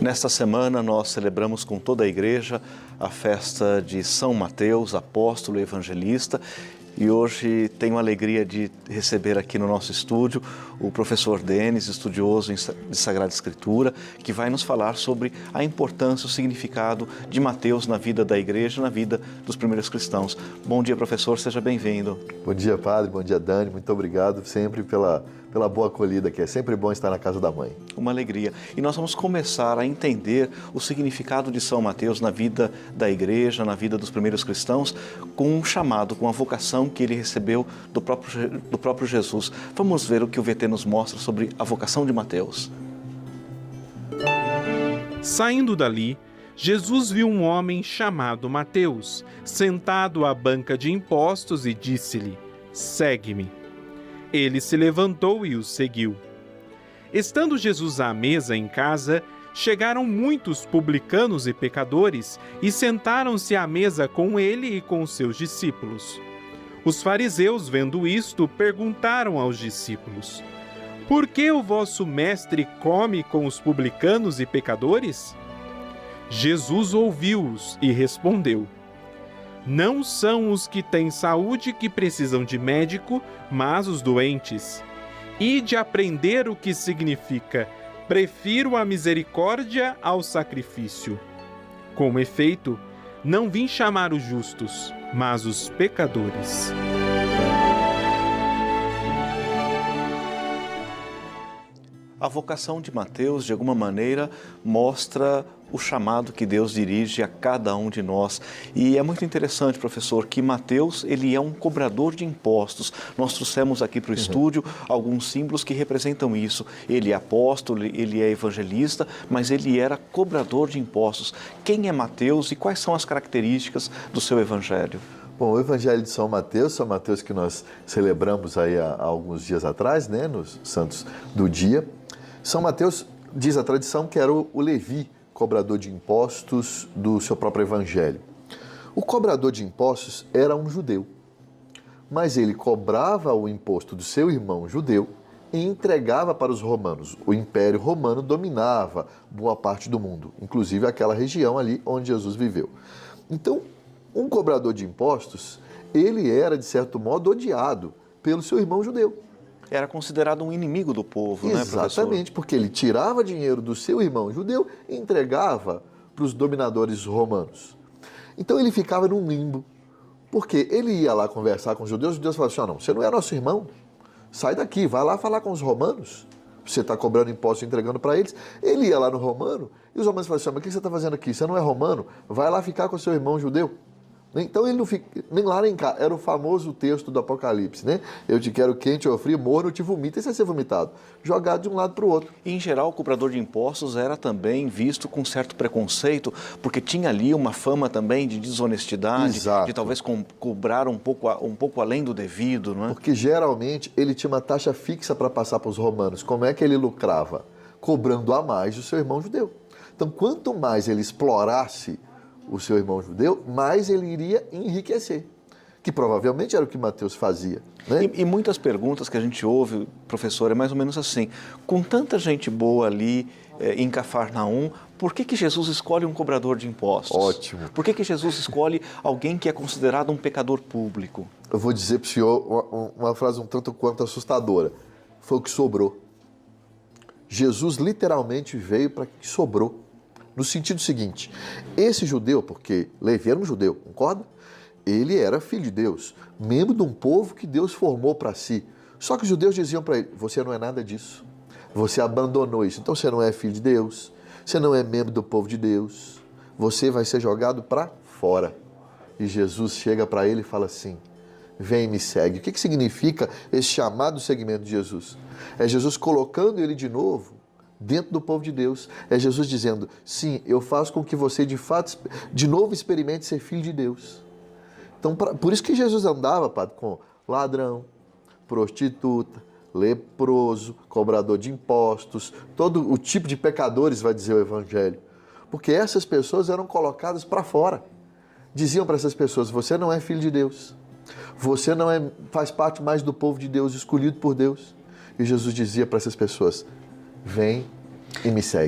Nesta semana nós celebramos com toda a igreja a festa de São Mateus, apóstolo e evangelista. E hoje tenho a alegria de receber aqui no nosso estúdio o professor Denis, estudioso de Sagrada Escritura, que vai nos falar sobre a importância, o significado de Mateus na vida da igreja, na vida dos primeiros cristãos. Bom dia, professor, seja bem-vindo. Bom dia, padre, bom dia, Dani, muito obrigado sempre pela boa acolhida, que é sempre bom estar na casa da mãe. Uma alegria. E nós vamos começar a entender o significado de São Mateus na vida da igreja, na vida dos primeiros cristãos, com um chamado, com a vocação que ele recebeu do próprio Jesus. Vamos ver o que o VT nos mostra sobre a vocação de Mateus. Saindo dali, Jesus viu um homem chamado Mateus, sentado à banca de impostos e disse-lhe: "Segue-me." Ele se levantou e o seguiu. Estando Jesus à mesa em casa, chegaram muitos publicanos e pecadores e sentaram-se à mesa com ele e com os seus discípulos. Os fariseus, vendo isto, perguntaram aos discípulos: "Por que o vosso mestre come com os publicanos e pecadores?" Jesus ouviu-os e respondeu: "Não são os que têm saúde que precisam de médico, mas os doentes. Ide aprender o que significa: prefiro a misericórdia ao sacrifício. Com efeito, não vim chamar os justos, mas os pecadores." A vocação de Mateus, de alguma maneira, mostra o chamado que Deus dirige a cada um de nós. E é muito interessante, professor, que Mateus, ele é um cobrador de impostos. Nós trouxemos aqui para o estúdio alguns símbolos que representam isso. Ele é apóstolo, ele é evangelista, mas ele era cobrador de impostos. Quem é Mateus e quais são as características do seu evangelho? Bom, o Evangelho de São Mateus que nós celebramos aí há alguns dias atrás, né, nos Santos do Dia. São Mateus, diz a tradição, que era o Levi, cobrador de impostos do seu próprio Evangelho. O cobrador de impostos era um judeu, mas ele cobrava o imposto do seu irmão judeu e entregava para os romanos. O Império Romano dominava boa parte do mundo, inclusive aquela região ali onde Jesus viveu. Então, um cobrador de impostos, ele era, de certo modo, odiado pelo seu irmão judeu. Era considerado um inimigo do povo, né, professor? Exatamente, porque ele tirava dinheiro do seu irmão judeu e entregava para os dominadores romanos. Então ele ficava num limbo, porque ele ia lá conversar com os judeus falavam assim: não, você não é nosso irmão, sai daqui, vai lá falar com os romanos, você está cobrando imposto e entregando para eles. Ele ia lá no romano e os romanos falavam assim: mas o que você está fazendo aqui? Você não é romano? Vai lá ficar com o seu irmão judeu. Então ele não fica nem lá nem cá. Era o famoso texto do Apocalipse, né? Eu te quero quente ou frio, morno, eu te vomito. Esse é ser vomitado, jogado de um lado para o outro. E, em geral, o cobrador de impostos era também visto com certo preconceito, porque tinha ali uma fama também de desonestidade, Exato. de talvez cobrar um pouco além do devido, não é? Porque geralmente ele tinha uma taxa fixa para passar para os romanos. Como é que ele lucrava? Cobrando a mais do seu irmão judeu. Então, quanto mais ele explorasse o seu irmão judeu, mais ele iria enriquecer, que provavelmente era o que Mateus fazia, né? E muitas perguntas que a gente ouve, professor, é mais ou menos assim: com tanta gente boa ali em Cafarnaum, por que Jesus escolhe um cobrador de impostos? Ótimo. Por que Jesus escolhe alguém que é considerado um pecador público? Eu vou dizer para o senhor uma frase um tanto quanto assustadora: foi o que sobrou. Jesus literalmente veio para que sobrou. No sentido seguinte, esse judeu, porque Levi era um judeu, concorda? Ele era filho de Deus, membro de um povo que Deus formou para si. Só que os judeus diziam para ele: você não é nada disso, você abandonou isso, então você não é filho de Deus, você não é membro do povo de Deus, você vai ser jogado para fora. E Jesus chega para ele e fala assim: vem e me segue. O que significa esse chamado segmento de Jesus? É Jesus colocando ele de novo dentro do povo de Deus. É Jesus dizendo: sim, eu faço com que você de fato, de novo, experimente ser filho de Deus. Então, por isso que Jesus andava, padre, com ladrão, prostituta, leproso, cobrador de impostos, todo o tipo de pecadores, vai dizer o Evangelho. Porque essas pessoas eram colocadas para fora. Diziam para essas pessoas: você não é filho de Deus, você não faz parte mais do povo de Deus, escolhido por Deus. E Jesus dizia para essas pessoas: vem e me segue.